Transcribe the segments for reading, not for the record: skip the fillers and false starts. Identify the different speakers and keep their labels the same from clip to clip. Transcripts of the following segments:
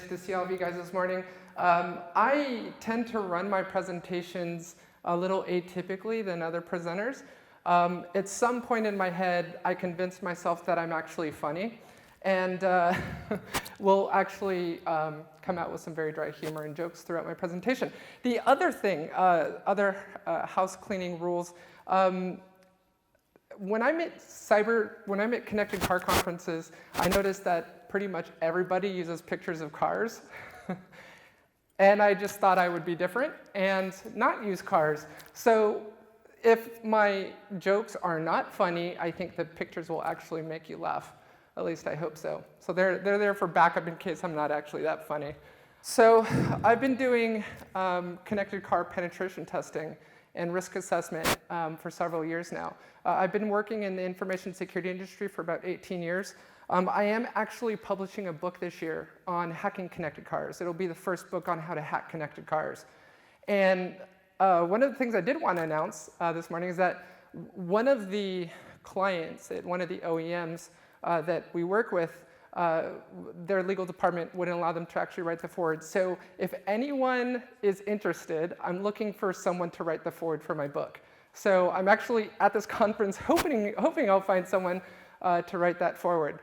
Speaker 1: nice to see all of you guys this morning. I tend to run my presentations a little atypically than other presenters. At some point in my head, I convinced myself that I'm actually funny, and will actually come out with some very dry humor and jokes throughout my presentation. The other thing, other house cleaning rules, when I'm at connected car conferences, I noticed that pretty much everybody uses pictures of cars. And I just thought I would be different and not use cars. So if my jokes are not funny, I think the pictures will actually make you laugh. At least I hope so. So they're there for backup in case I'm not actually that funny. So I've been doing connected car penetration testing and risk assessment for several years now. I've been working in the information security industry for about 18 years. I am actually publishing a book this year on hacking connected cars. It'll be the first book on how to hack connected cars. And one of the things I did want to announce this morning is that one of the clients at one of the OEMs that we work with, their legal department wouldn't allow them to actually write the foreword. So if anyone is interested, I'm looking for someone to write the foreword for my book. So I'm actually at this conference hoping I'll find someone to write that foreword.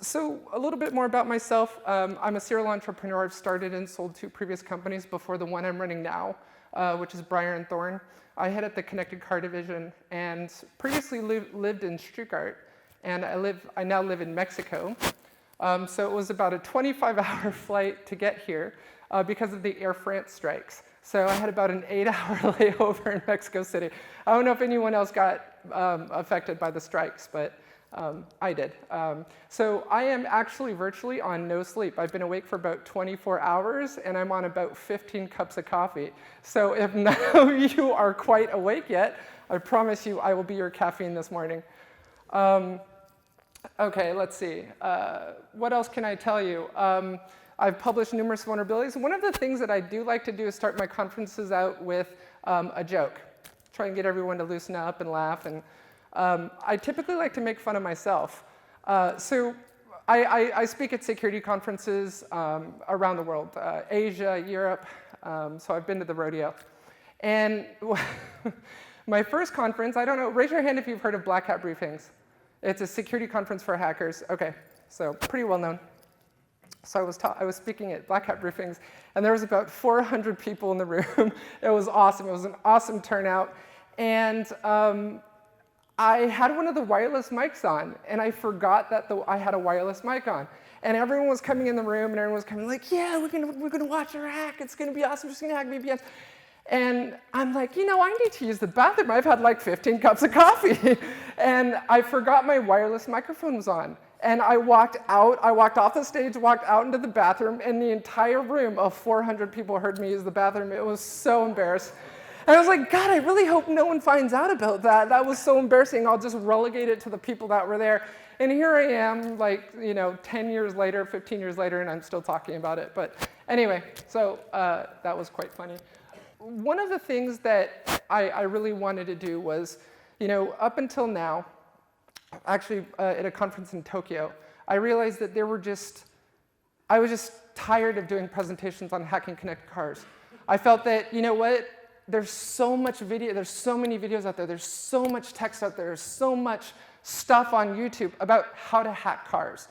Speaker 1: So a little bit more about myself. I'm a serial entrepreneur. I've started and sold 2 previous companies before the one I'm running now, which is Breyer & Thorn. I head up the connected car division and previously lived in Stuttgart. And I now live in Mexico. So it was about a 25-hour flight to get here because of the Air France strikes. So I had about an 8-hour layover in Mexico City. I don't know if anyone else got affected by the strikes, but I did. So I am actually virtually on no sleep. I've been awake for about 24 hours, and I'm on about 15 cups of coffee. So if none of you are quite awake yet, I promise you I will be your caffeine this morning. Okay, let's see. What else can I tell you? I've published numerous vulnerabilities. One of the things that I do like to do is start my conferences out with a joke. Try and get everyone to loosen up and laugh. And I typically like to make fun of myself. So I speak at security conferences around the world, Asia, Europe. So I've been to the rodeo. And my first conference, I don't know, raise your hand if you've heard of Black Hat briefings. It's a security conference for hackers. Okay, so pretty well known. So I was speaking at Black Hat briefings, and there was about 400 people in the room. It was awesome. It was an awesome turnout. And I had one of the wireless mics on, and I forgot that I had a wireless mic on. And everyone was coming in the room, and everyone was coming like, yeah, we're gonna watch our hack. It's gonna be awesome. We're just gonna hack VPNs. And I'm like, I need to use the bathroom. I've had like 15 cups of coffee. And I forgot my wireless microphone was on. And I walked out, I walked off the stage, walked out into the bathroom, and the entire room of 400 people heard me use the bathroom. It was so embarrassing. And I was like, God, I really hope no one finds out about that. That was so embarrassing. I'll just relegate it to the people that were there. And here I am, like, 10 years later, 15 years later, and I'm still talking about it. But anyway, so that was quite funny. One of the things that I really wanted to do was, up until now, actually at a conference in Tokyo, I realized that I was just tired of doing presentations on hacking connected cars. I felt that, there's so much video, there's so many videos out there, there's so much text out there, there's so much stuff on YouTube about how to hack cars.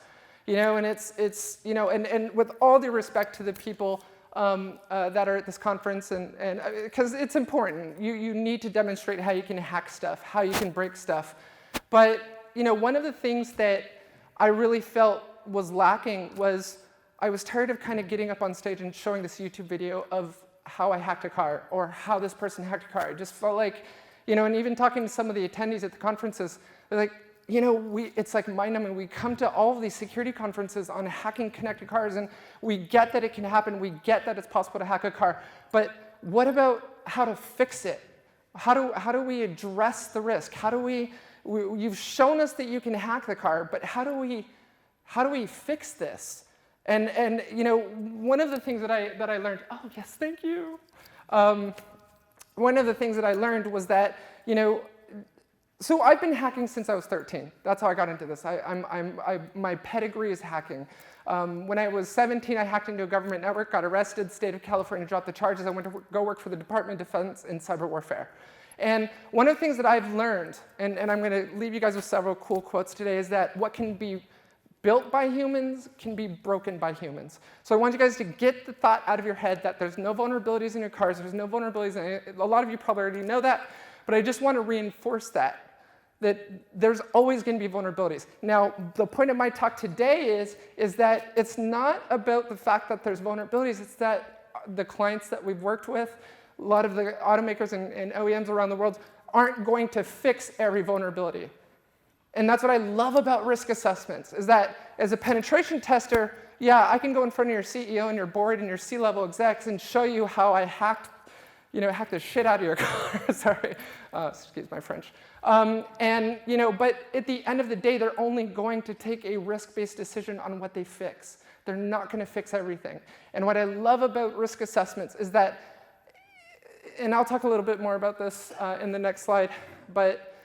Speaker 1: And and with all due respect to the people that are at this conference, and because it's important. You need to demonstrate how you can hack stuff, how you can break stuff. But one of the things that I really felt was lacking was I was tired of kind of getting up on stage and showing this YouTube video of how I hacked a car or how this person hacked a car. I just felt like, and even talking to some of the attendees at the conferences, they're like, it's like mind-numbing. We come to all of these security conferences on hacking connected cars, and we get that it can happen. We get that it's possible to hack a car. But what about how to fix it? How do we address the risk? You've shown us that you can hack the car, but how do we fix this? And one of the things that I learned. Oh yes, thank you. One of the things that I learned was that So I've been hacking since I was 13. That's how I got into this. My pedigree is hacking. When I was 17, I hacked into a government network, got arrested, state of California dropped the charges. I went to go work for the Department of Defense in cyber warfare. And one of the things that I've learned, and I'm going to leave you guys with several cool quotes today, is that what can be built by humans can be broken by humans. So I want you guys to get the thought out of your head that there's no vulnerabilities in your cars, there's no vulnerabilities in it. A lot of you probably already know that, but I just want to reinforce that there's always going to be vulnerabilities. Now, the point of my talk today is that it's not about the fact that there's vulnerabilities, it's that the clients that we've worked with, a lot of the automakers and OEMs around the world aren't going to fix every vulnerability. And that's what I love about risk assessments, is that as a penetration tester, yeah, I can go in front of your CEO and your board and your C-level execs and show you how I hacked the shit out of your car. Sorry, excuse my French. But at the end of the day, they're only going to take a risk-based decision on what they fix. They're not going to fix everything. And what I love about risk assessments is that, and I'll talk a little bit more about this in the next slide, but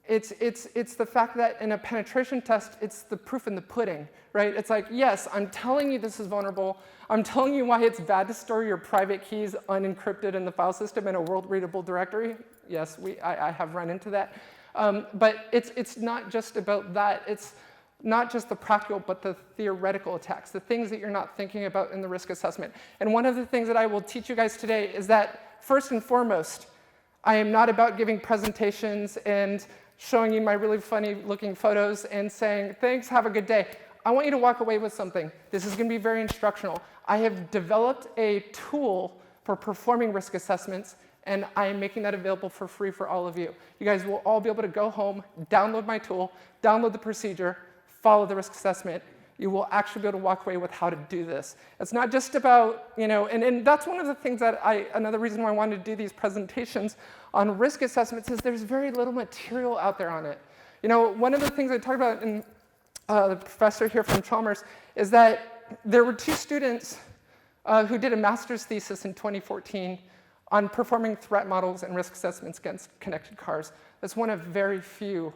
Speaker 1: it's the fact that in a penetration test, it's the proof in the pudding, right? It's like, yes, I'm telling you this is vulnerable. I'm telling you why it's bad to store your private keys unencrypted in the file system in a world-readable directory. Yes, I have run into that. But it's not just about that. It's not just the practical, but the theoretical attacks, the things that you're not thinking about in the risk assessment. And one of the things that I will teach you guys today is that, first and foremost, I am not about giving presentations and showing you my really funny looking photos and saying, thanks, have a good day. I want you to walk away with something. This is going to be very instructional. I have developed a tool for performing risk assessments, and I am making that available for free for all of you. You guys will all be able to go home, download my tool, download the procedure, follow the risk assessment. You will actually be able to walk away with how to do this. It's not just about, and that's one of the things that another reason why I wanted to do these presentations on risk assessments is there's very little material out there on it. One of the things I talked about in the professor here from Chalmers is that there were 2 students who did a master's thesis in 2014 on performing threat models and risk assessments against connected cars. That's one of very few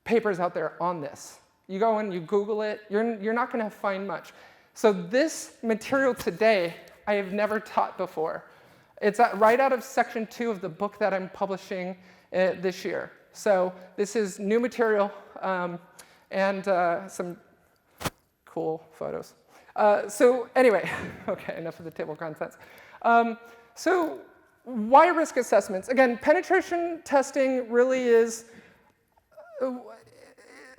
Speaker 1: papers out there on this. You go and you Google it, you're not going to find much. So this material today, I have never taught before. It's right out of section 2 of the book that I'm publishing this year. So this is new material and some cool photos. So anyway, okay, enough of the table of contents. So why risk assessments? Again, penetration testing really is,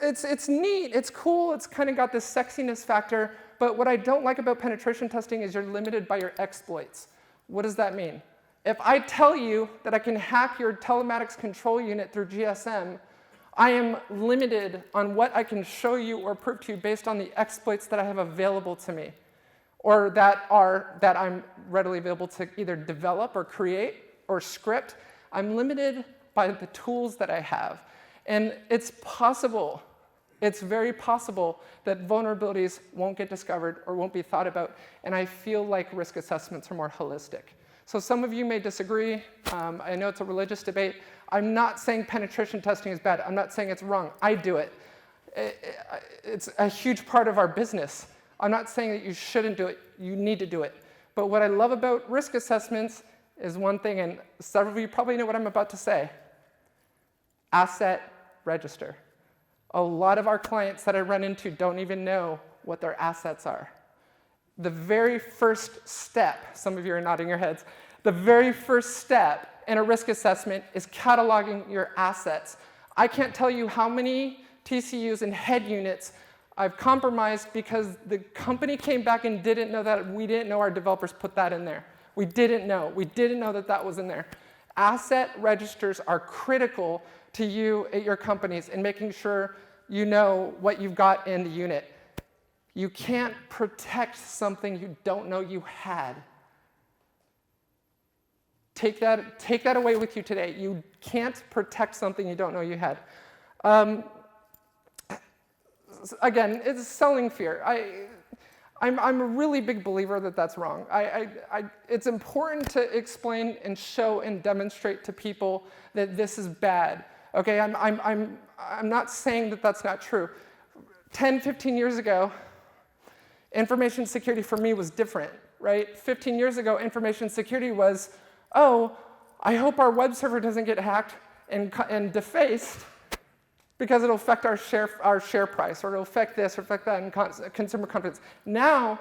Speaker 1: it's neat, it's cool, it's kind of got this sexiness factor, but what I don't like about penetration testing is you're limited by your exploits. What does that mean? If I tell you that I can hack your telematics control unit through GSM, I am limited on what I can show you or prove to you based on the exploits that I have available to me, or that I'm readily available to either develop or create or script. I'm limited by the tools that I have. And it's possible, it's very possible that vulnerabilities won't get discovered or won't be thought about, and I feel like risk assessments are more holistic. So some of you may disagree. I know it's a religious debate. I'm not saying penetration testing is bad. I'm not saying it's wrong. I do it. It's a huge part of our business. I'm not saying that you shouldn't do it. You need to do it. But what I love about risk assessments is one thing, and several of you probably know what I'm about to say. Asset register. A lot of our clients that I run into don't even know what their assets are. The very first step, some of you are nodding your heads, the very first step in a risk assessment is cataloging your assets. I can't tell you how many TCUs and head units I've compromised because the company came back and didn't know that we didn't know our developers put that in there. We didn't know. We didn't know that that was in there. Asset registers are critical to you at your companies in making sure you know what you've got in the unit. You can't protect something you don't know you had. Take that away with you today. You can't protect something you don't know you had. Again, it's selling fear. I'm a really big believer that that's wrong. It's important to explain and show and demonstrate to people that this is bad. Okay, I'm not saying that that's not true. 10, 15 years ago, information security for me was different, right? 15 years ago, information security was, oh, I hope our web server doesn't get hacked and defaced because it'll affect our share price, or it'll affect this or affect that in consumer confidence. Now,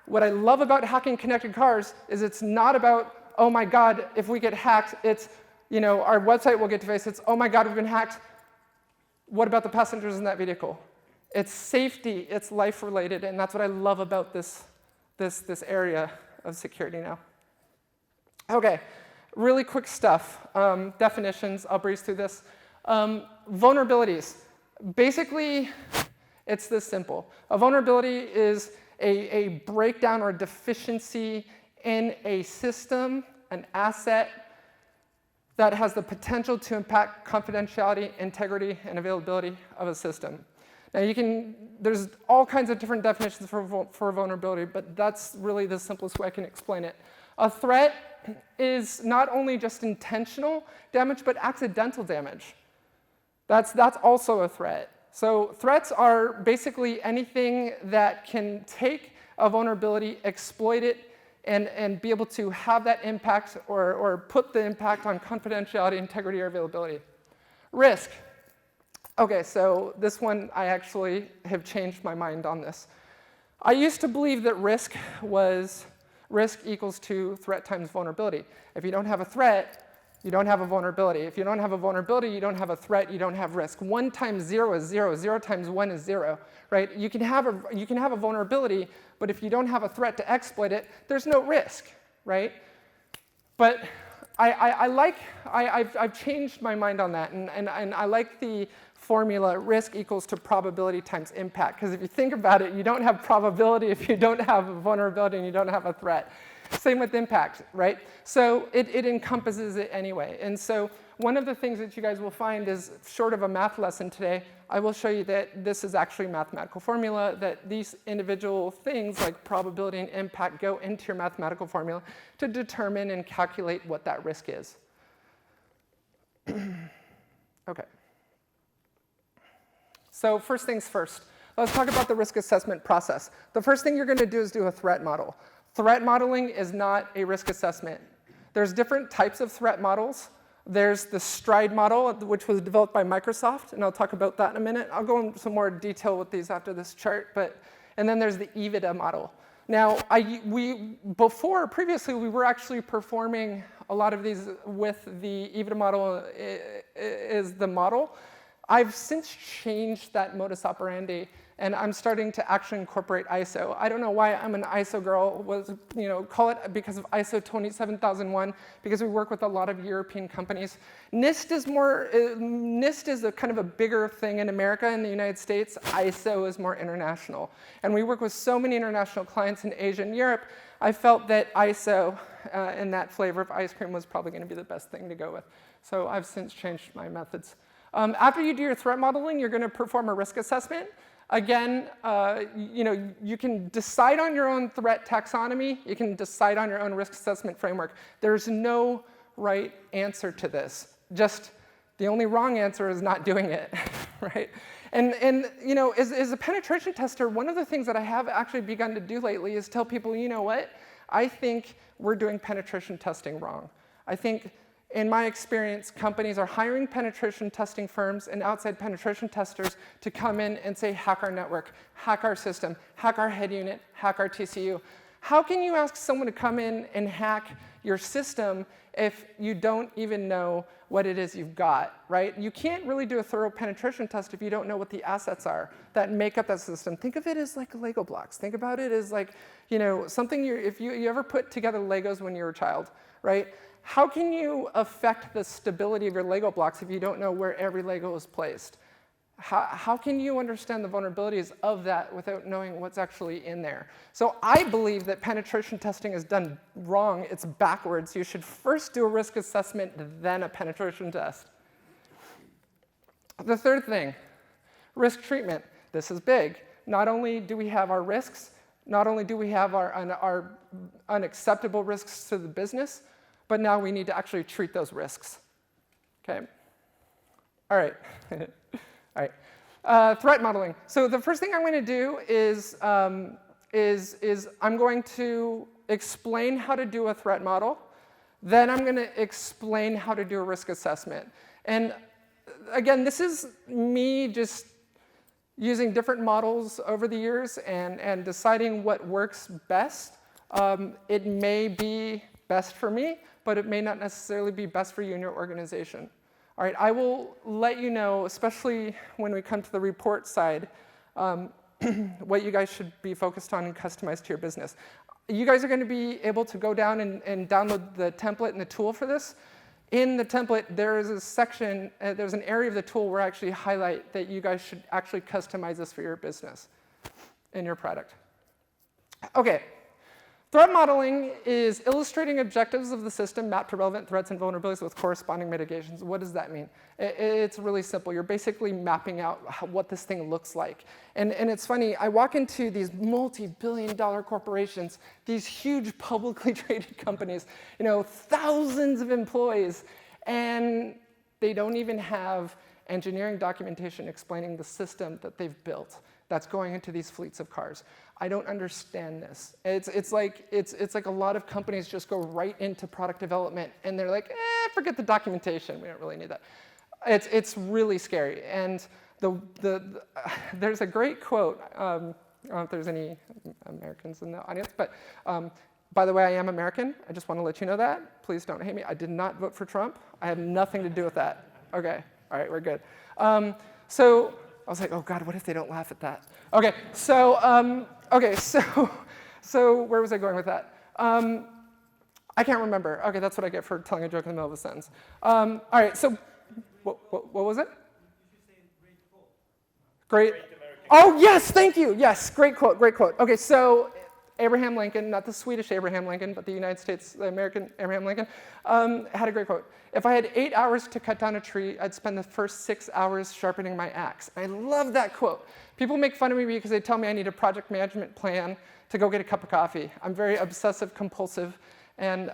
Speaker 1: what I love about hacking connected cars is it's not about, oh my God, if we get hacked, it's, our website will get defaced. It's, oh my God, we've been hacked. What about the passengers in that vehicle? It's safety, it's life-related, and that's what I love about this area of security now. Okay, really quick stuff. Definitions, I'll breeze through this. Vulnerabilities. Basically, it's this simple. A vulnerability is a breakdown or a deficiency in a system, an asset, that has the potential to impact confidentiality, integrity, and availability of a system. Now there's all kinds of different definitions for vulnerability, but that's really the simplest way I can explain it. A threat is not only just intentional damage, but accidental damage. That's also a threat. So threats are basically anything that can take a vulnerability, exploit it, and be able to have that impact or put the impact on confidentiality, integrity, or availability. Risk. Okay, so this one, I actually have changed my mind on this. I used to believe that risk equals to threat times vulnerability. If you don't have a threat, you don't have a vulnerability. If you don't have a vulnerability, you don't have a threat, you don't have risk. 1 times 0 is 0. 0 times 1 is 0, right? You can have a vulnerability, but if you don't have a threat to exploit it, there's no risk, right? But I've changed my mind on that, and I like the formula risk equals to probability times impact, because if you think about it, you don't have probability if you don't have a vulnerability and you don't have a threat. Same with impact, right? So it encompasses it anyway. And so one of the things that you guys will find is, short of a math lesson today, I will show you that this is actually a mathematical formula, that these individual things like probability and impact go into your mathematical formula to determine and calculate what that risk is. Okay. So first things first, let's talk about the risk assessment process. The first thing you're going to do is do a threat model. Threat modeling is not a risk assessment. There's different types of threat models. There's the STRIDE model, which was developed by Microsoft, and I'll talk about that in a minute. I'll go into some more detail with these after this chart, and then there's the EVITA model. Now, previously, we were actually performing a lot of these with the EVITA model is the model. I've since changed that modus operandi, and I'm starting to actually incorporate ISO. I don't know why I'm an ISO girl, call it because of ISO 27001, because we work with a lot of European companies. NIST is a kind of a bigger thing in America and the United States. ISO is more international. And we work with so many international clients in Asia and Europe, I felt that ISO and that flavor of ice cream was probably going to be the best thing to go with. So I've since changed my methods. After you do your threat modeling, you're going to perform a risk assessment. Again, you can decide on your own threat taxonomy. You can decide on your own risk assessment framework. There's no right answer to this. Just the only wrong answer is not doing it, right? And as a penetration tester, one of the things that I have actually begun to do lately is tell people, you know what? I think we're doing penetration testing wrong. I think, in my experience, companies are hiring penetration testing firms and outside penetration testers to come in and say, hack our network, hack our system, hack our head unit, hack our TCU. How can you ask someone to come in and hack your system if you don't even know what it is you've got, right? You can't really do a thorough penetration test if you don't know what the assets are that make up that system. Think of it as like Lego blocks. Think about it as like, something if you ever put together Legos when you were a child, right? How can you affect the stability of your Lego blocks if you don't know where every Lego is placed? How can you understand the vulnerabilities of that without knowing what's actually in there? So I believe that penetration testing is done wrong. It's backwards. You should first do a risk assessment, then a penetration test. The third thing, risk treatment. This is big. Not only do we have our risks, not only do we have our unacceptable risks to the business, but now we need to actually treat those risks, okay? All right. All right. Threat modeling. So the first thing I'm going to do is I'm going to explain how to do a threat model. Then I'm going to explain how to do a risk assessment. And again, this is me just using different models over the years and deciding what works best. It may be best for me, but it may not necessarily be best for you and your organization. All right, I will let you know, especially when we come to the report side, what you guys should be focused on and customize to your business. You guys are going to be able to go down and download the template and the tool for this. In the template, there is a section, there's an area of the tool where I actually highlight that you guys should actually customize this for your business and your product. Okay. Threat modeling is illustrating objectives of the system mapped to relevant threats and vulnerabilities with corresponding mitigations. What does that mean? It's really simple. You're basically mapping out what this thing looks like. And it's funny, I walk into these multi-billion-dollar corporations, these huge publicly traded companies, thousands of employees, and they don't even have engineering documentation explaining the system that they've built that's going into these fleets of cars. I don't understand this. It's like a lot of companies just go right into product development and they're like, forget the documentation. We don't really need that. It's really scary. And there's a great quote. I don't know if there's any Americans in the audience, but by the way, I am American. I just want to let you know that. Please don't hate me. I did not vote for Trump. I have nothing to do with that. Okay. All right, we're good. So I was like, oh God, what if they don't laugh at that? Okay, so where was I going with that? I can't remember. Okay, that's what I get for telling a joke in the middle of a sentence. All right, so what was it? Great. Oh yes, thank you. Yes, great quote, great quote. Okay, so Abraham Lincoln, not the Swedish Abraham Lincoln, but the United States, the American Abraham Lincoln, had a great quote. If I had 8 hours to cut down a tree, I'd spend the first 6 hours sharpening my axe. I love that quote. People make fun of me because they tell me I need a project management plan to go get a cup of coffee. I'm very obsessive compulsive and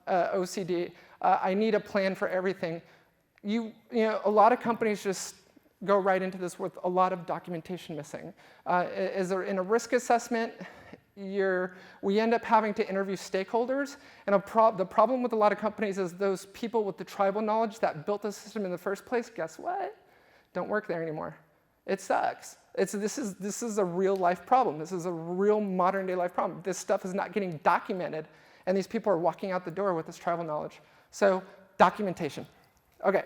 Speaker 1: OCD. I need a plan for everything. A lot of companies just go right into this with a lot of documentation missing. In a risk assessment, we end up having to interview stakeholders, and the problem with a lot of companies is those people with the tribal knowledge that built the system in the first place, guess what? Don't work there anymore. It sucks. This is a real life problem. This is a real modern day life problem. This stuff is not getting documented, and these people are walking out the door with this tribal knowledge. So documentation. Okay.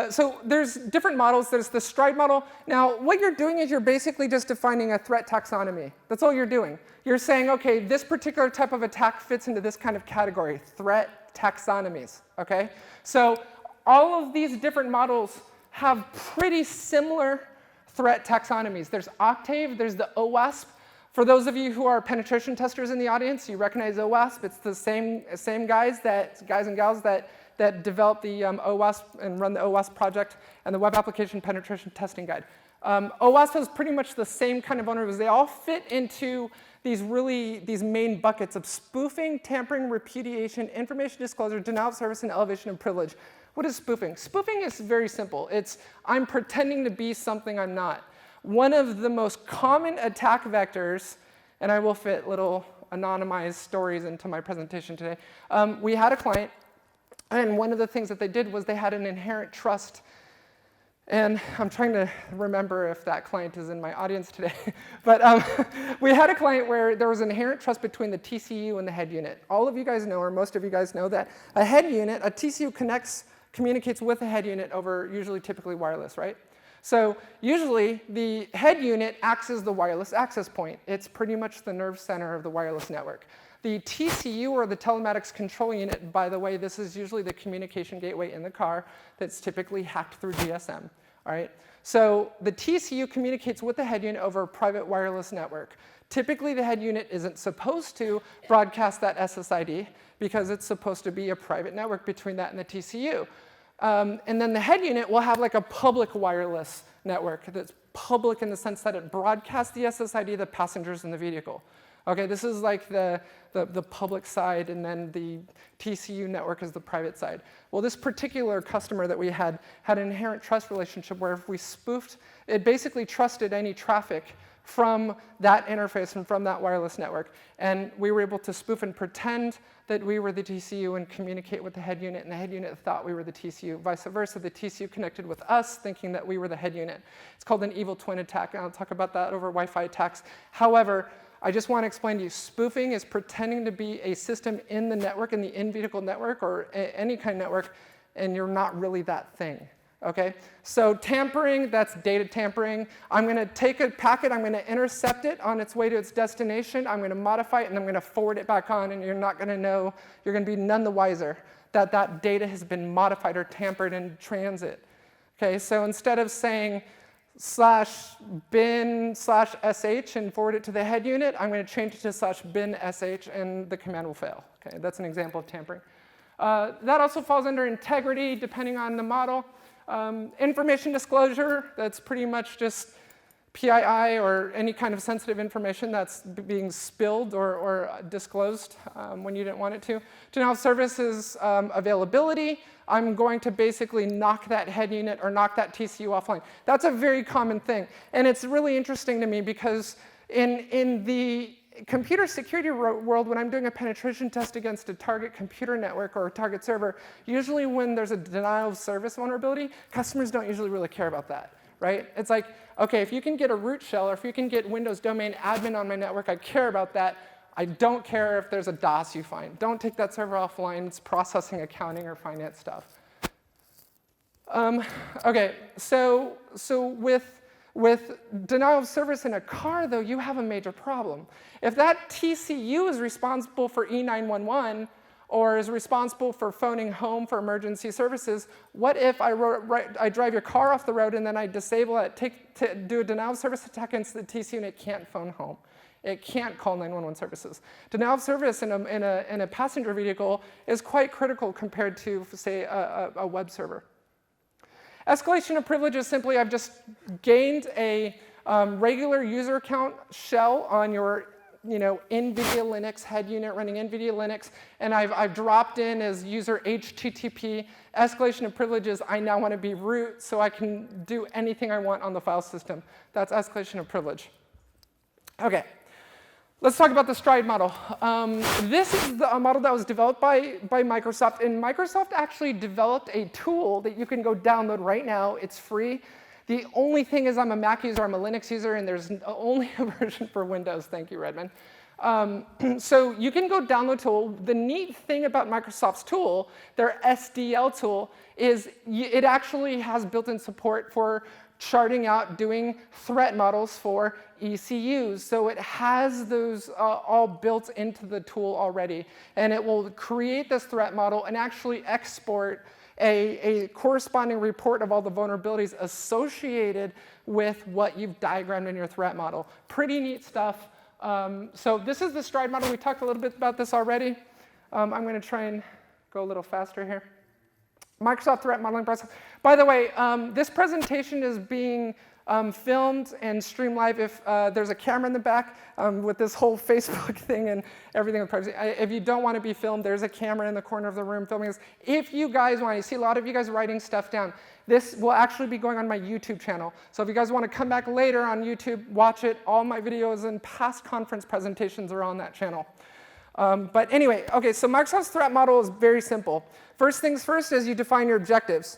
Speaker 1: So there's different models. There's the STRIDE model. Now, what you're doing is you're basically just defining a threat taxonomy. That's all you're doing. You're saying, okay, this particular type of attack fits into this kind of category, threat taxonomies, okay? So all of these different models have pretty similar threat taxonomies. There's Octave, there's the OWASP. For those of you who are penetration testers in the audience, you recognize OWASP. It's the same guys and gals that develop the OWASP and run the OWASP project and the Web Application Penetration Testing Guide. OWASP has pretty much the same kind of vulnerabilities. They all fit into these main buckets of spoofing, tampering, repudiation, information disclosure, denial of service, and elevation of privilege. What is spoofing? Spoofing is very simple. It's I'm pretending to be something I'm not. One of the most common attack vectors, and I will fit little anonymized stories into my presentation today. We had a client, and one of the things that they did was they had an inherent trust. And I'm trying to remember if that client is in my audience today. But we had a client where there was inherent trust between the TCU and the head unit. All of you guys know, or most of you guys know, that a head unit, a TCU communicates with a head unit over typically wireless, right? So usually the head unit acts as the wireless access point. It's pretty much the nerve center of the wireless network. The TCU, or the telematics control unit, by the way, this is usually the communication gateway in the car that's typically hacked through GSM. All right? So the TCU communicates with the head unit over a private wireless network. Typically, the head unit isn't supposed to broadcast that SSID because it's supposed to be a private network between that and the TCU. And then the head unit will have like a public wireless network that's public in the sense that it broadcasts the SSID to the passengers in the vehicle. Okay, this is like the public side, and then the TCU network is the private side. Well, this particular customer that we had an inherent trust relationship where if we spoofed, it basically trusted any traffic from that interface and from that wireless network. And we were able to spoof and pretend that we were the TCU and communicate with the head unit, and the head unit thought we were the TCU. Vice versa, the TCU connected with us thinking that we were the head unit. It's called an evil twin attack, and I'll talk about that over Wi-Fi attacks. However, I just want to explain to you, spoofing is pretending to be a system in the network, in the in-vehicle network, or any kind of network, and you're not really that thing. Okay, so tampering, that's data tampering. I'm going to take a packet, I'm going to intercept it on its way to its destination, I'm going to modify it, and I'm going to forward it back on, and you're not going to know, you're going to be none the wiser that that data has been modified or tampered in transit. Okay, so instead of saying /bin/sh and forward it to the head unit, I'm going to change it to /bin/sh, and the command will fail. Okay, that's an example of tampering. That also falls under integrity, depending on the model. Information disclosure, that's pretty much just PII or any kind of sensitive information that's being spilled or disclosed when you didn't want it to. Denial of service is availability. I'm going to basically knock that head unit or knock that TCU offline. That's a very common thing. And it's really interesting to me because in the computer security world, when I'm doing a penetration test against a target computer network or a target server, usually when there's a denial of service vulnerability, customers don't usually really care about that, right? It's like, okay, if you can get a root shell or if you can get Windows domain admin on my network, I care about that. I don't care if there's a DOS you find. Don't take that server offline. It's processing, accounting, or finance stuff. Okay, so with denial of service in a car, though, you have a major problem. If that TCU is responsible for E911 or is responsible for phoning home for emergency services, what if I drive your car off the road and then I disable it, do a denial of service attack against the TCU, and it can't phone home? It can't call 911 services. Denial of service in a passenger vehicle is quite critical compared to, say, a web server. Escalation of privileges, simply I've just gained a regular user account shell on your NVIDIA Linux head unit running NVIDIA Linux, and I've dropped in as user HTTP. Escalation of privileges, I now want to be root so I can do anything I want on the file system. That's escalation of privilege. Okay. Let's talk about the stride model. This is a model that was developed by Microsoft, and Microsoft actually developed a tool that you can go download right now. It's free. The only thing is I'm a Mac user, I'm a Linux user, and there's only a version for Windows. Thank you, Redmond. So you can go download tool. The neat thing about Microsoft's tool, their SDL tool, is it actually has built-in support for charting out, doing threat models for ECUs. So it has those all built into the tool already. And it will create this threat model and actually export a corresponding report of all the vulnerabilities associated with what you've diagrammed in your threat model. Pretty neat stuff. So this is the stride model. We talked a little bit about this already. I'm going to try and go a little faster here. Microsoft threat modeling process. By the way, this presentation is being filmed and streamed live. If there's a camera in the back with this whole Facebook thing and everything with privacy. If you don't want to be filmed, there's a camera in the corner of the room filming this. If you guys want, you see a lot of you guys writing stuff down. This will actually be going on my YouTube channel. So if you guys want to come back later on YouTube, watch it. All my videos and past conference presentations are on that channel. But anyway, okay, so Microsoft's threat model is very simple. First things first is you define your objectives.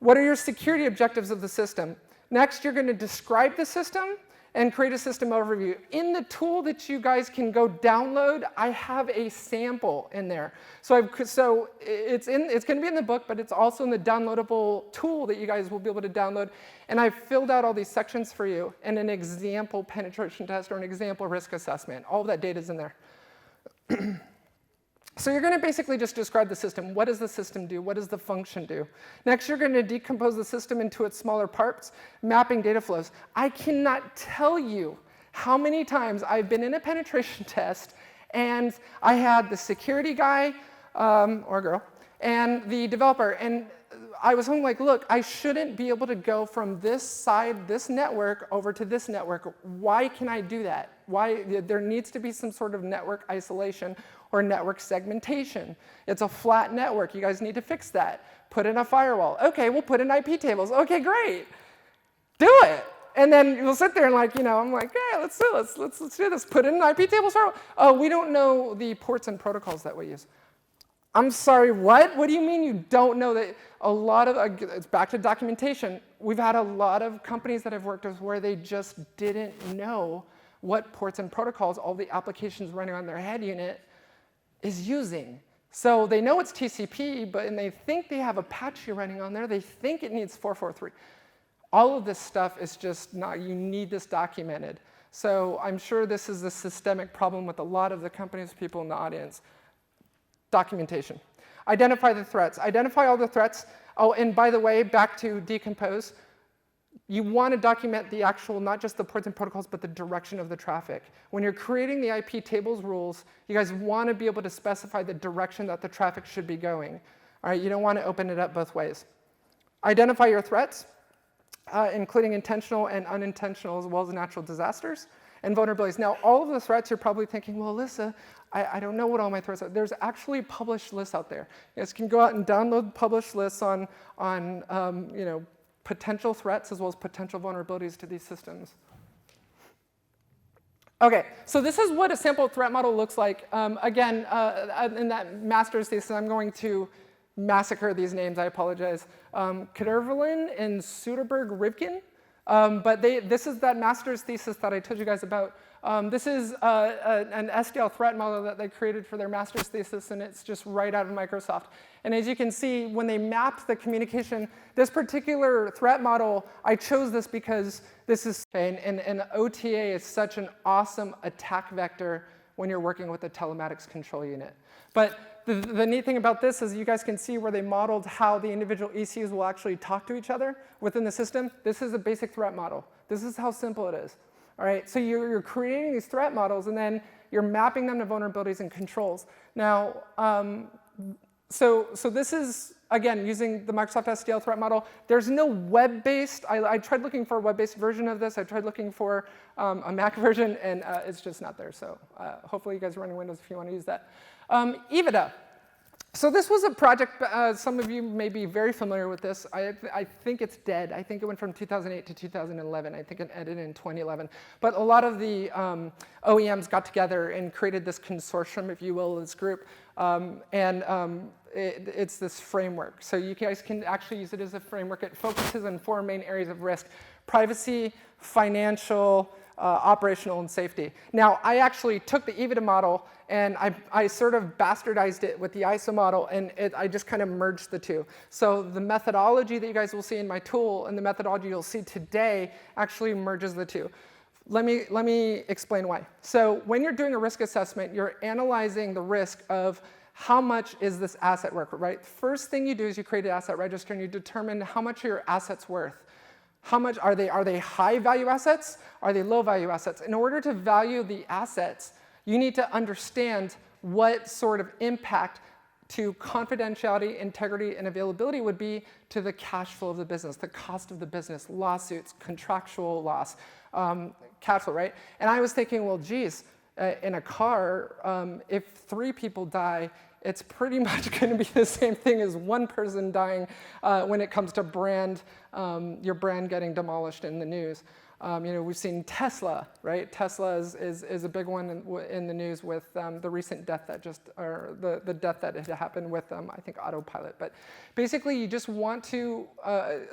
Speaker 1: What are your security objectives of the system? Next, you're going to describe the system and create a system overview. In the tool that you guys can go download, I have a sample in there. So it's going to be in the book, but it's also in the downloadable tool that you guys will be able to download. And I've filled out all these sections for you and an example penetration test or an example risk assessment. All of that data is in there. So you're going to basically just describe the system. What does the system do? What does the function do? Next, you're going to decompose the system into its smaller parts, mapping data flows. I cannot tell you how many times I've been in a penetration test and I had the security guy or girl and the developer. And I was home like, look, I shouldn't be able to go from this side, this network, over to this network. Why can I do that? Why? There needs to be some sort of network isolation or network segmentation. It's a flat network. You guys need to fix that. Put in a firewall. OK, we'll put in IP tables. OK, great. Do it. And then you'll sit there and I'm like, yeah, let's do this. Put in an IP table firewall. Oh, we don't know the ports and protocols that we use. I'm sorry, what? What do you mean you don't know that? A lot of, it's back to documentation. We've had a lot of companies that I've worked with where they just didn't know what ports and protocols all the applications running on their head unit is using. So they know it's TCP, and they think they have Apache running on there. They think it needs 443. All of this stuff is just not, you need this documented. So I'm sure this is a systemic problem with a lot of the companies, people in the audience. Documentation. Identify the threats. Identify all the threats. Oh, and by the way, back to decompose. You want to document the actual, not just the ports and protocols, but the direction of the traffic. When you're creating the IP tables rules, you guys want to be able to specify the direction that the traffic should be going. All right, you don't want to open it up both ways. Identify your threats, including intentional and unintentional, as well as natural disasters and vulnerabilities. Now, all of the threats, you're probably thinking, well, Alyssa, I don't know what all my threats are. There's actually published lists out there. You guys can go out and download published lists on potential threats as well as potential vulnerabilities to these systems. OK, so this is what a sample threat model looks like. Again, in that master's thesis, I'm going to massacre these names. I apologize. Kedervelin and Soderberg-Rivkin. But this is that master's thesis that I told you guys about. This is an SDL threat model that they created for their master's thesis, and it's just right out of Microsoft. And as you can see, when they mapped the communication, this particular threat model, I chose this because this is, and OTA is such an awesome attack vector when you're working with a telematics control unit. But the neat thing about this is you guys can see where they modeled how the individual ECUs will actually talk to each other within the system. This is a basic threat model. This is how simple it is. All right, so you're creating these threat models, and then you're mapping them to vulnerabilities and controls. Now, so this is, again, using the Microsoft SDL threat model. There's no web-based. I tried looking for a web-based version of this. I tried looking for a Mac version, and it's just not there. So hopefully you guys are running Windows if you want to use that. EVIDA. So this was a project, some of you may be very familiar with this. I think it's dead. I think it went from 2008 to 2011. I think it ended in 2011. But a lot of the OEMs got together and created this consortium, if you will, this group. It's this framework. So you guys can actually use it as a framework. It focuses on 4 main areas of risk: privacy, financial, operational, and safety. Now, I actually took the EVIDA model and I sort of bastardized it with the ISO model, and I just kind of merged the two. So the methodology that you guys will see in my tool and the methodology you'll see today actually merges the two. Let me explain why. So when you're doing a risk assessment, you're analyzing the risk of how much is this asset worth, right? First thing you do is you create an asset register and you determine how much are your assets worth. How much are they high value assets? Are they low value assets? In order to value the assets, you need to understand what sort of impact to confidentiality, integrity, and availability would be to the cash flow of the business, the cost of the business, lawsuits, contractual loss, cash flow, right? And I was thinking, well, geez, in a car, if 3 people die, it's pretty much going to be the same thing as 1 person dying when it comes to brand, your brand getting demolished in the news. We've seen Tesla, right? Tesla is a big one in the news with the recent death that the death that had happened with, I think, Autopilot. But basically, you just want to,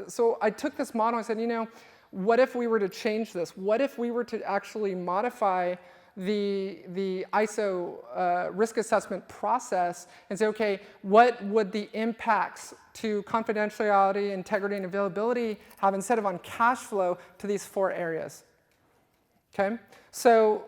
Speaker 1: so I took this model and I said, what if we were to change this? What if we were to actually modify the ISO risk assessment process and say, okay, what would the impacts to confidentiality, integrity, and availability have instead of on cash flow to these 4 areas? Okay, so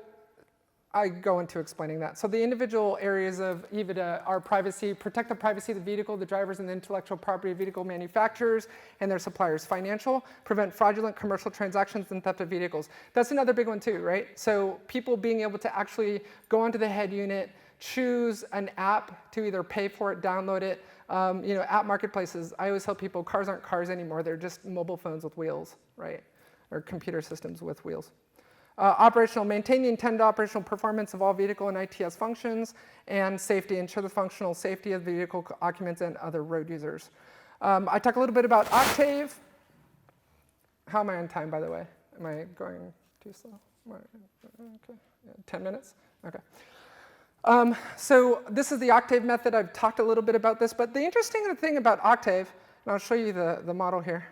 Speaker 1: I go into explaining that. So the individual areas of EVIDA are privacy, protect the privacy of the vehicle, the drivers, and the intellectual property of vehicle manufacturers and their suppliers. Financial, prevent fraudulent commercial transactions and theft of vehicles. That's another big one too, right? So people being able to actually go onto the head unit, choose an app to either pay for it, download it. App marketplaces, I always tell people cars aren't cars anymore. They're just mobile phones with wheels, right? Or computer systems with wheels. Operational, maintain the intended operational performance of all vehicle and ITS functions, and safety, ensure the functional safety of the vehicle occupants and other road users. I talk a little bit about Octave. How am I on time, by the way? Am I going too slow? Okay. 10 minutes? Okay. So this is the Octave method. I've talked a little bit about this, but the interesting thing about Octave, and I'll show you the model here.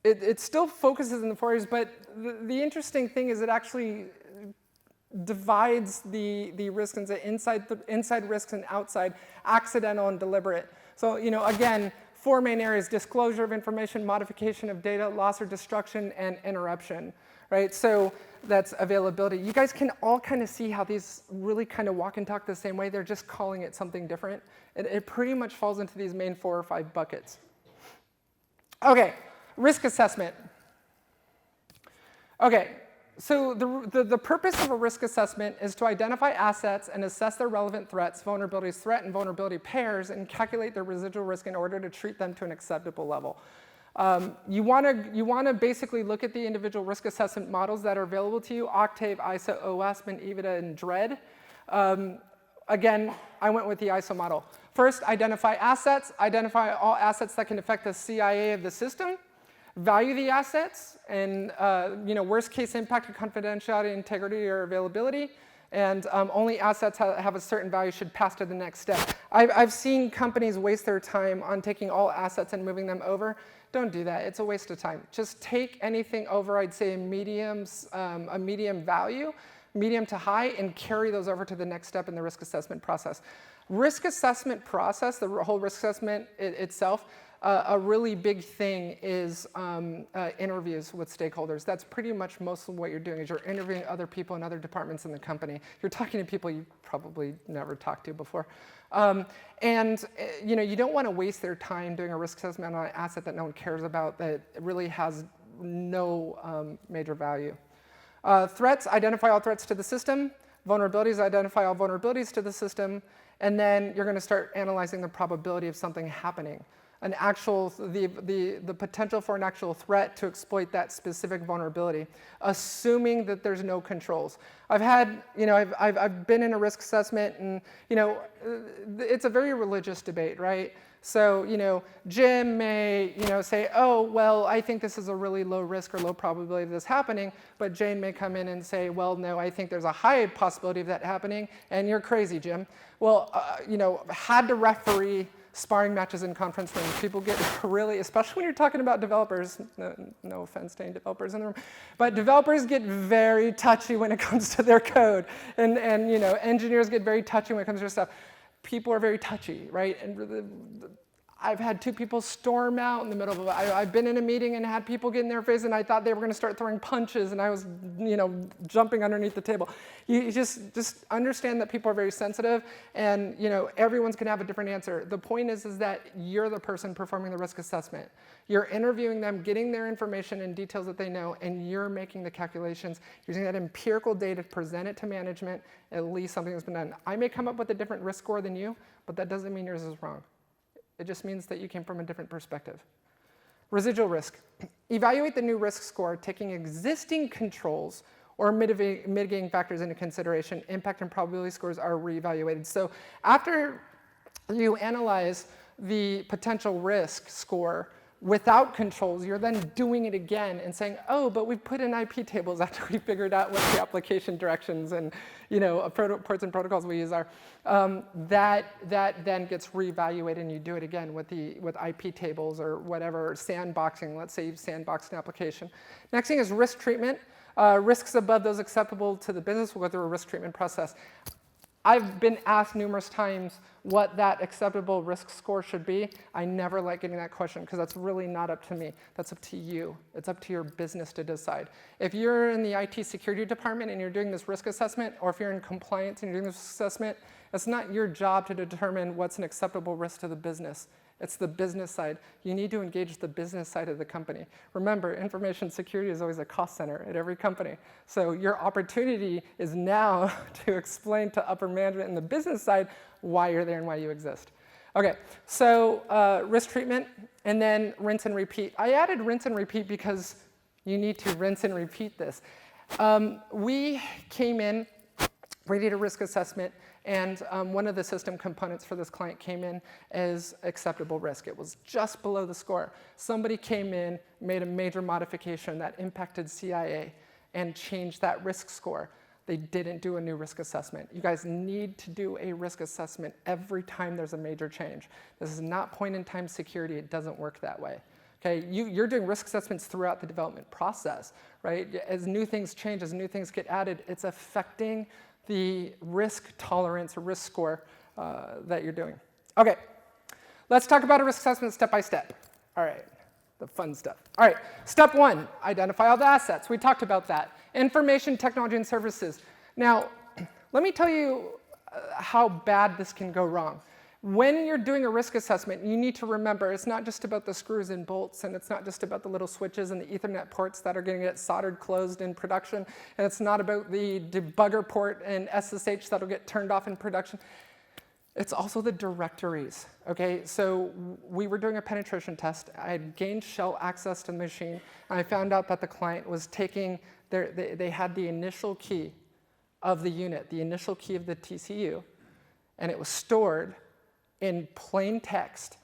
Speaker 1: It still focuses in the 4 areas, but the interesting thing is it actually divides the risks into inside risks and outside, accidental and deliberate. So, again, 4 main areas: disclosure of information, modification of data, loss or destruction, and interruption, right? So that's availability. You guys can all kind of see how these really kind of walk and talk the same way. They're just calling it something different. It pretty much falls into these main 4 or 5 buckets. Okay. Risk assessment. Okay, so the purpose of a risk assessment is to identify assets and assess their relevant threats, vulnerabilities, threat and vulnerability pairs, and calculate their residual risk in order to treat them to an acceptable level. You want to basically look at the individual risk assessment models that are available to you: Octave, ISO, OWASP, and EVITA, and DREAD. Again, I went with the ISO model. First, identify assets. Identify all assets that can affect the CIA of the system. Value the assets, and worst case impact of confidentiality, integrity, or availability. And only assets that have a certain value should pass to the next step. I've seen companies waste their time on taking all assets and moving them over. Don't do that. It's a waste of time. Just take anything over, I'd say, a medium value, medium to high, and carry those over to the next step in the risk assessment process. Risk assessment process, the whole risk assessment itself, a really big thing is interviews with stakeholders. That's pretty much most of what you're doing, is you're interviewing other people in other departments in the company. You're talking to people you probably never talked to before. You don't want to waste their time doing a risk assessment on an asset that no one cares about, that really has no major value. Threats, identify all threats to the system. Vulnerabilities, identify all vulnerabilities to the system. And then you're going to start analyzing the probability of something happening. The potential for an actual threat to exploit that specific vulnerability, assuming that there's no controls. I've been in a risk assessment, and it's a very religious debate, right? So Jim may say, oh well, I think this is a really low risk or low probability of this happening, but Jane may come in and say, well, no, I think there's a high possibility of that happening, and you're crazy, Jim. Well, had to referee sparring matches in conference rooms. People get really, especially when you're talking about developers, no offense to any developers in the room, but developers get very touchy when it comes to their code. And engineers get very touchy when it comes to their stuff. People are very touchy, right? And I've had 2 people storm out in the middle of it. I've been in a meeting and had people get in their face, and I thought they were going to start throwing punches, and I was, jumping underneath the table. You just understand that people are very sensitive, and everyone's going to have a different answer. The point is that you're the person performing the risk assessment. You're interviewing them, getting their information and details that they know, and you're making the calculations, using that empirical data to present it to management. At least something has been done. I may come up with a different risk score than you, but that doesn't mean yours is wrong. It just means that you came from a different perspective. Residual risk. Evaluate the new risk score, taking existing controls or mitigating factors into consideration. Impact and probability scores are reevaluated. So after you analyze the potential risk score without controls, you're then doing it again and saying, oh, but we put in IP tables after we figured out what the application directions and ports and protocols we use are. That then gets reevaluated, and you do it again with IP tables or whatever, sandboxing. Let's say you've sandboxed an application. Next thing is risk treatment. Risks above those acceptable to the business will go through a risk treatment process. I've been asked numerous times what that acceptable risk score should be. I never like getting that question because that's really not up to me. That's up to you. It's up to your business to decide. If you're in the IT security department and you're doing this risk assessment, or if you're in compliance and you're doing this assessment, it's not your job to determine what's an acceptable risk to the business. It's the business side. You need to engage the business side of the company. Remember, information security is always a cost center at every company. So your opportunity is now to explain to upper management and the business side why you're there and why you exist. Okay, so risk treatment, and then rinse and repeat. I added rinse and repeat because you need to rinse and repeat this. We came in, we did a risk assessment, and one of the system components for this client came in as acceptable risk. It was just below the score. Somebody came in, made a major modification that impacted CIA and changed that risk score. They didn't do a new risk assessment. You guys need to do a risk assessment every time there's a major change. This is not point-in-time security. It doesn't work that way. Okay, you're doing risk assessments throughout the development process, right? As new things change, as new things get added, it's affecting the risk tolerance or risk score that you're doing. Okay, let's talk about a risk assessment step by step. All right, the fun stuff. All right, step one, identify all the assets. We talked about that. Information, technology, and services. Now, let me tell you how bad this can go wrong. When you're doing a risk assessment, you need to remember it's not just about the screws and bolts, and it's not just about the little switches and the Ethernet ports that are going to get soldered closed in production, and it's not about the debugger port and SSH that'll get turned off in production. It's also the directories, okay? So we were doing a penetration test. I had gained shell access to the machine, and I found out that the client was taking, they had the initial key of the unit, the initial key of the TCU, and it was stored in plain text,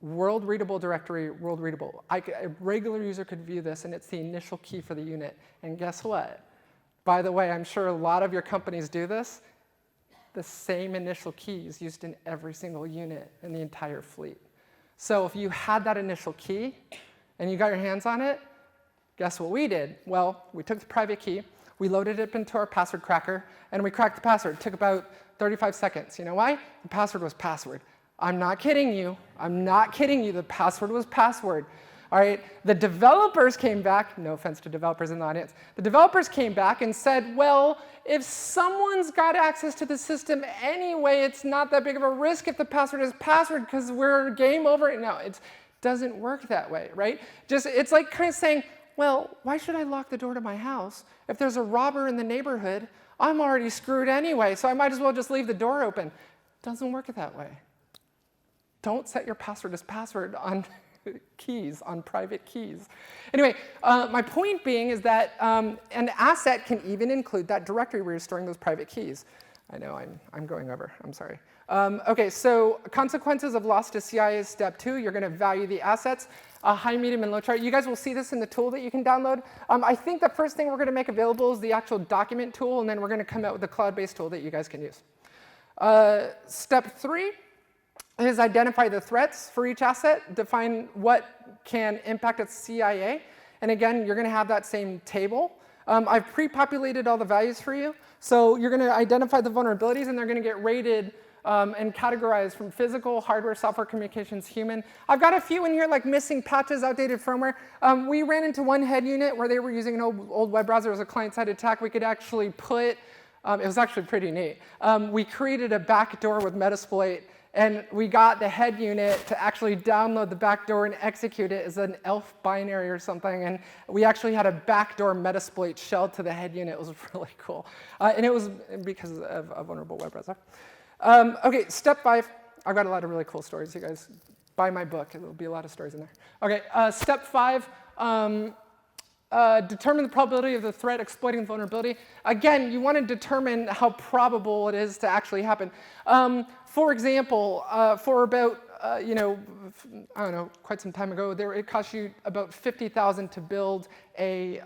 Speaker 1: world readable directory, world readable. A regular user could view this, and it's the initial key for the unit. And guess what? By the way, I'm sure a lot of your companies do this. The same initial key is used in every single unit in the entire fleet. So if you had that initial key and you got your hands on it, guess what we did? Well, we took the private key, we loaded it into our password cracker, and we cracked the password. It took about 35 seconds. You know why? The password was password. I'm not kidding you. I'm not kidding you. The password was password. All right. The developers came back. No offense to developers in the audience. The developers came back and said, well, if someone's got access to the system anyway, it's not that big of a risk if the password is password because we're game over. No, it doesn't work that way, right? It's like kind of saying, well, why should I lock the door to my house? If there's a robber in the neighborhood, I'm already screwed anyway, so I might as well just leave the door open. Doesn't work that way. Don't set your password as password on keys, on private keys. Anyway, my point being is that an asset can even include that directory where you're storing those private keys. I know I'm going over. I'm sorry. OK, so consequences of loss to CI is step 2. You're going to value the assets. High, medium, and low chart. You guys will see this in the tool that you can download. I think the first thing we're going to make available is the actual document tool, and then we're going to come out with a cloud-based tool that you guys can use. Step 3 is identify the threats for each asset, define what can impact its CIA. And again, you're going to have that same table. I've pre-populated all the values for you. So you're going to identify the vulnerabilities, and they're going to get rated and categorized from physical, hardware, software, communications, human. I've got a few in here like missing patches, outdated firmware. We ran into one head unit where they were using an old web browser as a client-side attack. We could actually put, it was actually pretty neat. We created a backdoor with Metasploit, and we got the head unit to actually download the backdoor and execute it as an ELF binary or something. And we actually had a backdoor Metasploit shell to the head unit. It was really cool. And it was because of a vulnerable web browser. OK, step 5. I've got a lot of really cool stories. You guys buy my book. There'll be a lot of stories in there. OK, step 5. Determine the probability of the threat exploiting the vulnerability. Again, you want to determine how probable it is to actually happen. For example, for about, I don't know, quite some time ago, it cost you about $50,000 to build a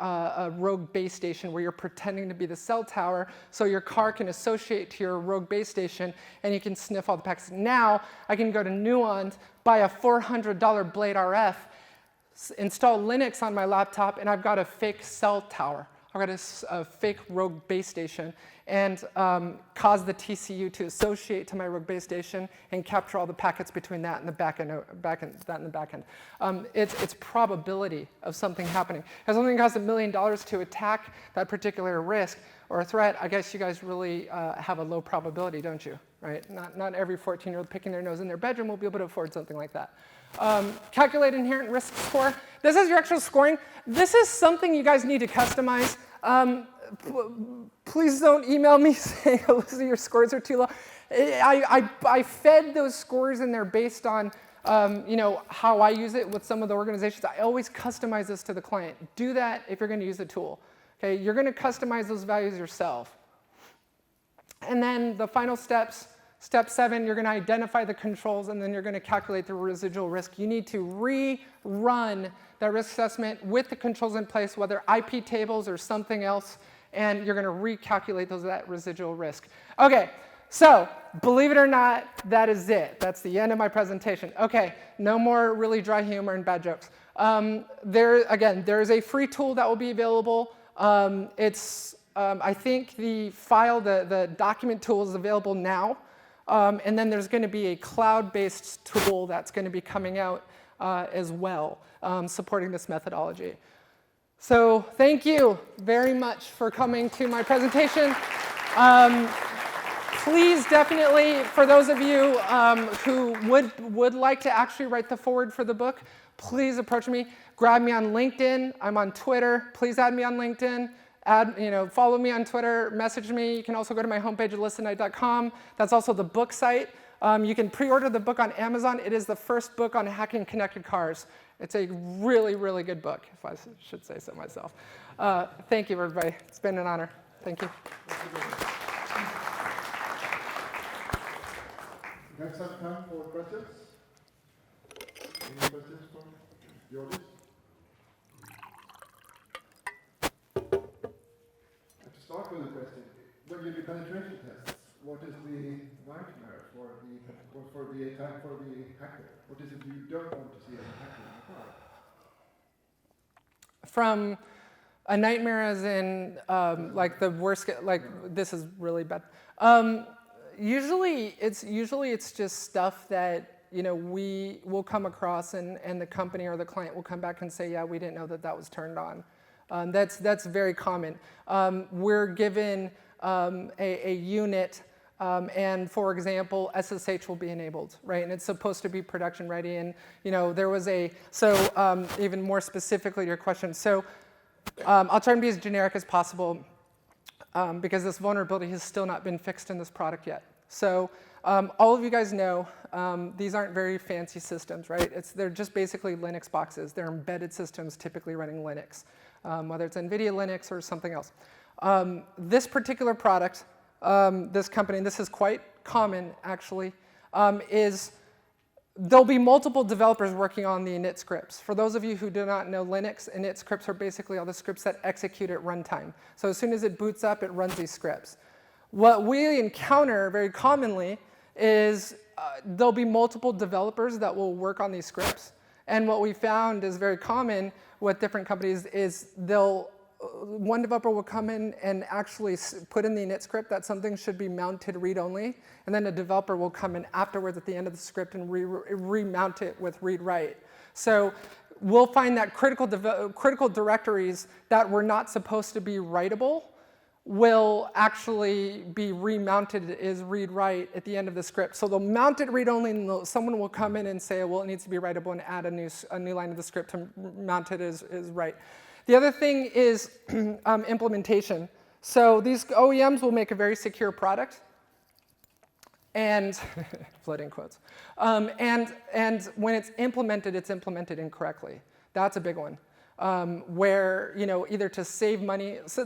Speaker 1: rogue base station where you're pretending to be the cell tower so your car can associate to your rogue base station and you can sniff all the packets. Now, I can go to Nuance, buy a $400 Blade RF, install Linux on my laptop, and I've got a fake cell tower. I've got a fake rogue base station, and cause the TCU to associate to my rogue base station and capture all the packets between that and the backend. It's probability of something happening. If something costs $1 million to attack that particular risk or a threat, I guess you guys really have a low probability, don't you? Right? Not every 14-year-old picking their nose in their bedroom will be able to afford something like that. Calculate inherent risk score. This is your actual scoring. This is something you guys need to customize. Please don't email me saying, Alyssa, your scores are too low. I fed those scores in there based on how I use it with some of the organizations. I always customize this to the client. Do that if you're going to use the tool. Okay, you're going to customize those values yourself. And then the final steps. Step 7, you're going to identify the controls, and then you're going to calculate the residual risk. You need to rerun that risk assessment with the controls in place, whether IP tables or something else, and you're going to recalculate that residual risk. OK, so believe it or not, that is it. That's the end of my presentation. OK, no more really dry humor and bad jokes. Again, there is a free tool that will be available. I think the file, the document tool is available now. And then there's going to be a cloud-based tool that's going to be coming out as well, supporting this methodology. So thank you very much for coming to my presentation. Please definitely, for those of you who would like to actually write the foreword for the book, please approach me. Grab me on LinkedIn. I'm on Twitter. Please add me on LinkedIn. Follow me on Twitter, message me. You can also go to my homepage at alyssaknight.com. That's also the book site. You can pre-order the book on Amazon. It is the first book on hacking connected cars. It's a really, really good book, if I should say so myself. Thank you, everybody. It's been an honor. Thank you.
Speaker 2: We have some time for questions. Any questions from the audience? Start with the question. When you do penetration tests, what is the nightmare for the attack for the hacker? What is it you don't want to see as a hacker in the car?
Speaker 1: From a nightmare as in like the worst, like this is really bad. Usually it's just stuff that we will come across and the company or the client will come back and say, yeah, we didn't know that was turned on. That's very common. We're given a unit, and for example, SSH will be enabled, right? And it's supposed to be production ready. And there was even more specifically to your question. So I'll try and be as generic as possible because this vulnerability has still not been fixed in this product yet. So all of you guys know these aren't very fancy systems, right? They're just basically Linux boxes. They're embedded systems typically running Linux. Whether it's NVIDIA Linux or something else. This particular product, this company, and this is quite common actually, there'll be multiple developers working on the init scripts. For those of you who do not know Linux, init scripts are basically all the scripts that execute at runtime. So as soon as it boots up, it runs these scripts. What we encounter very commonly is there'll be multiple developers that will work on these scripts. And what we found is very common with different companies is one developer will come in and actually put in the init script that something should be mounted read-only, and then a developer will come in afterwards at the end of the script and remount it with read-write. So we'll find that critical directories that were not supposed to be writable will actually be remounted as read-write at the end of the script. So they'll mount it read-only, and someone will come in and say, well, it needs to be writable, and add a new line of the script to mount it as write. The other thing is implementation. So these OEMs will make a very secure product, and floating quotes. And when it's implemented incorrectly. That's a big one. Where either to save money, so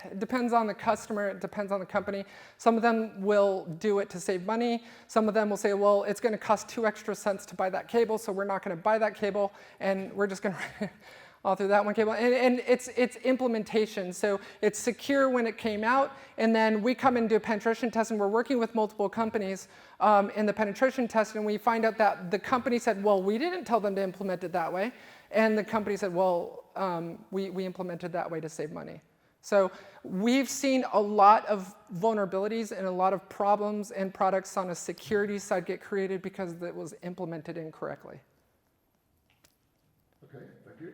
Speaker 1: it depends on the customer, it depends on the company. Some of them will do it to save money. Some of them will say, well, it's going to cost 2 extra cents to buy that cable, so we're not going to buy that cable, and we're just going to all through that one cable. And it's implementation, so it's secure when it came out, and then we come and do a penetration test, and we're working with multiple companies in the penetration test, and we find out that the company said, well, we didn't tell them to implement it that way. And the company said, well, we implemented that way to save money. So we've seen a lot of vulnerabilities and a lot of problems and products on a security side get created because it was implemented incorrectly.
Speaker 2: Okay, thank you.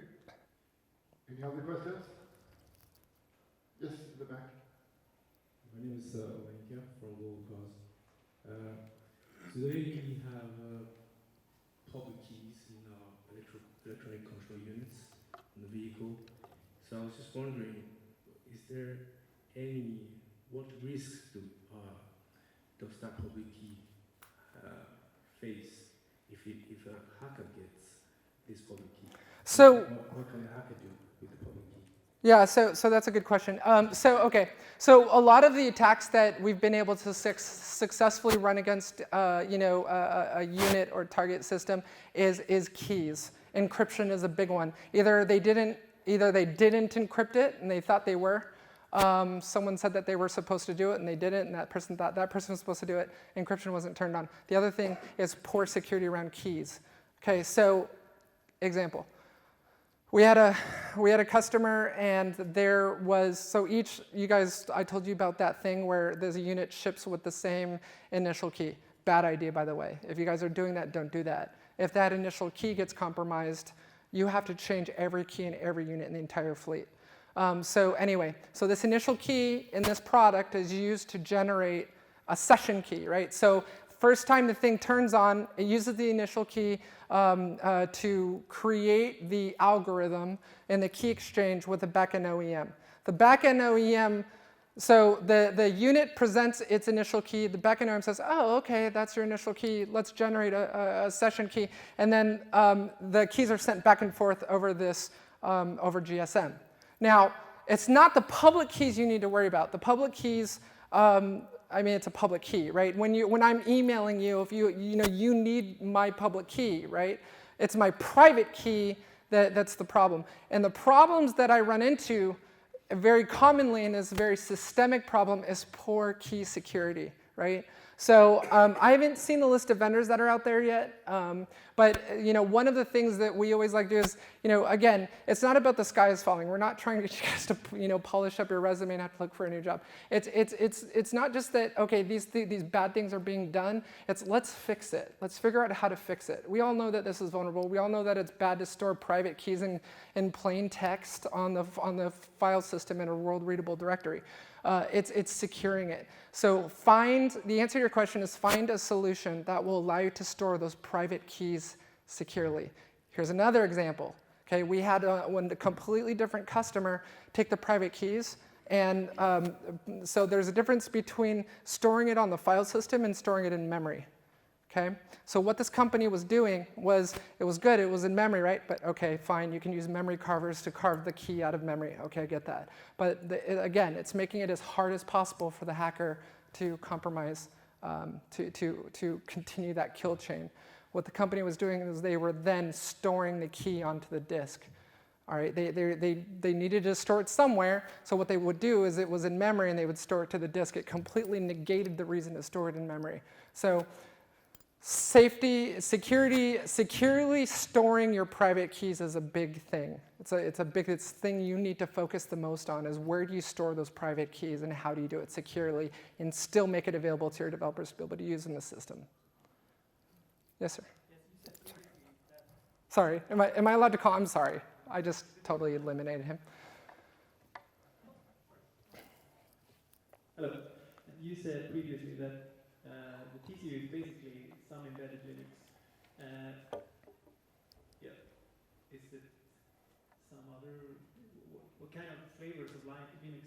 Speaker 2: Any other questions? Yes, in the back.
Speaker 3: My name is Olenka from Gold. Today we have public keys in electronic control units in the vehicle. So I was just wondering, what risks does that public key face if a hacker gets this public key?
Speaker 1: So
Speaker 3: what can a hacker do with the public key?
Speaker 1: yeah, so that's a good question. So a lot of the attacks that we've been able to successfully run against, a unit or target system is keys. Encryption is a big one. Either they didn't encrypt it and they thought they were. Someone said that they were supposed to do it and they didn't, and that person thought that person was supposed to do it. Encryption wasn't turned on. The other thing is poor security around keys. Okay, so example. We had a customer, and there was, you guys, I told you about that thing where there's a unit ships with the same initial key. Bad idea, by the way. If you guys are doing that, don't do that. If that initial key gets compromised, you have to change every key in every unit in the entire fleet. So this initial key in this product is used to generate a session key, right? So first time the thing turns on, it uses the initial key to create the algorithm in the key exchange with the backend OEM. The backend OEM, so the unit presents its initial key, the backend OEM says, oh, okay, that's your initial key, let's generate a session key, and then the keys are sent back and forth over over GSM. Now, it's not the public keys you need to worry about. The public keys, it's a public key, right? When I'm emailing you, if you need my public key, right? It's my private key that's the problem. And the problems that I run into very commonly, and is a very systemic problem, is poor key security, right? So I haven't seen the list of vendors that are out there yet, but one of the things that we always like to do is, again, it's not about the sky is falling. We're not trying to get you guys to polish up your resume and have to look for a new job. It's not just that, okay, these bad things are being done. It's let's fix it. Let's figure out how to fix it. We all know that this is vulnerable. We all know that it's bad to store private keys in plain text on the file system in a world readable directory. It's securing it. So the answer to your question is find a solution that will allow you to store those private keys securely. Here's another example. Okay, we had a completely different customer take the private keys, and so there's a difference between storing it on the file system and storing it in memory. Okay, so what this company was doing was, it was good, it was in memory, right? But okay, fine, you can use memory carvers to carve the key out of memory. Okay, I get that. But again, it's making it as hard as possible for the hacker to compromise, to continue that kill chain. What the company was doing is they were then storing the key onto the disk. All right, they needed to store it somewhere, so what they would do is it was in memory and they would store it to the disk. It completely negated the reason to store it in memory. So safety, securely storing your private keys is a big thing. It's a big thing you need to focus the most on, is where do you store those private keys and how do you do it securely and still make it available to your developers to be able to use in the system. Yes, sir. Sorry, am I allowed to call? I'm sorry. I just totally eliminated him.
Speaker 4: Hello. You said previously that the TCU is basically some embedded Linux. Is it some other, what kind of flavors of Linux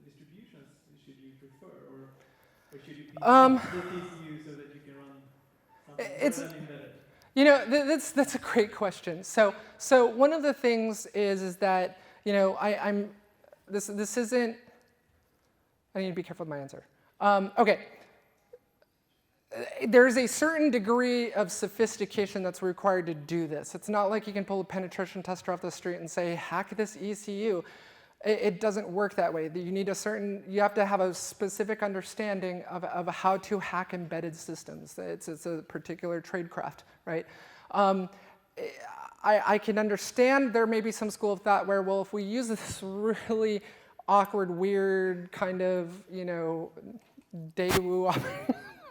Speaker 4: distributions should you prefer? Or should you be the TCU so that you can run something more than embedded?
Speaker 1: That's a great question. So one of the things is that, this isn't, I need to be careful with my answer. Okay. There's a certain degree of sophistication that's required to do this. It's not like you can pull a penetration tester off the street and say, hack this ECU. It doesn't work that way. You have to have a specific understanding of how to hack embedded systems. It's a particular tradecraft, right? I can understand there may be some school of thought where, well, if we use this really awkward, weird kind of, data woo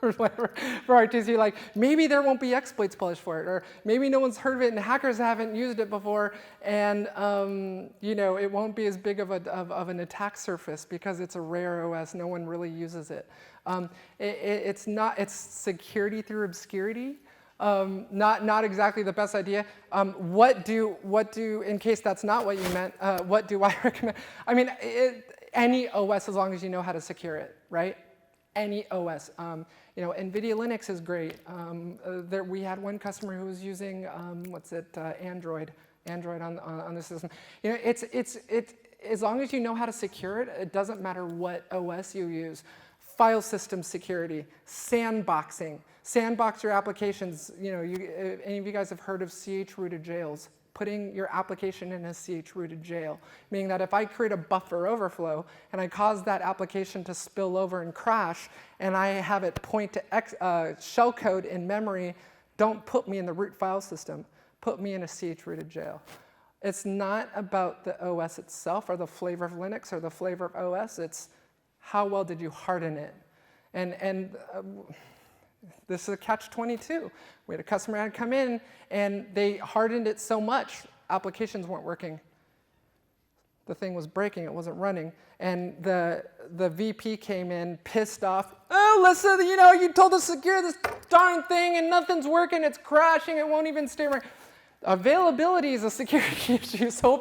Speaker 1: or whatever for RTC. Like maybe there won't be exploits published for it, or maybe no one's heard of it and hackers haven't used it before, and it won't be as big of an attack surface because it's a rare OS. No one really uses it. It's security through obscurity. Not exactly the best idea. What do in case that's not what you meant? What do I recommend? I mean, any OS as long as you know how to secure it, right? Any OS. NVIDIA Linux is great. We had one customer who was using Android on the system. As long as you know how to secure it, it doesn't matter what OS you use. File system security, sandboxing. Sandbox your applications. Any of you guys have heard of CH-rooted jails? Putting your application in a CH-rooted jail, meaning that if I create a buffer overflow and I cause that application to spill over and crash, and I have it point to shellcode in memory, don't put me in the root file system. Put me in a CH-rooted jail. It's not about the OS itself or the flavor of Linux or the flavor of OS. It's how well did you harden it? And this is a catch-22. We had a customer had come in, and they hardened it so much, applications weren't working. The thing was breaking, it wasn't running. And the VP came in, pissed off. Oh, Lisa, you told us to secure this darn thing, and nothing's working, it's crashing, it won't even stay running. Availability is a security issue. So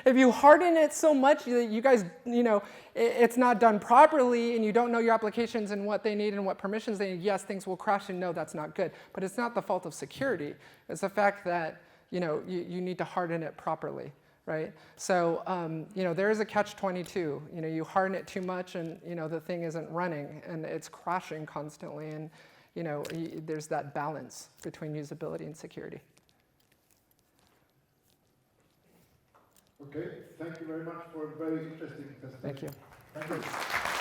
Speaker 1: if you harden it so much that you guys, it's not done properly and you don't know your applications and what they need and what permissions they need, yes, things will crash and no, that's not good. But it's not the fault of security. It's the fact that, you need to harden it properly, right? So, there is a catch-22. You harden it too much and, the thing isn't running and it's crashing constantly. And, there's that balance between usability and security.
Speaker 2: Okay, thank you very much for a very interesting presentation.
Speaker 1: Thank you.
Speaker 2: Thank you.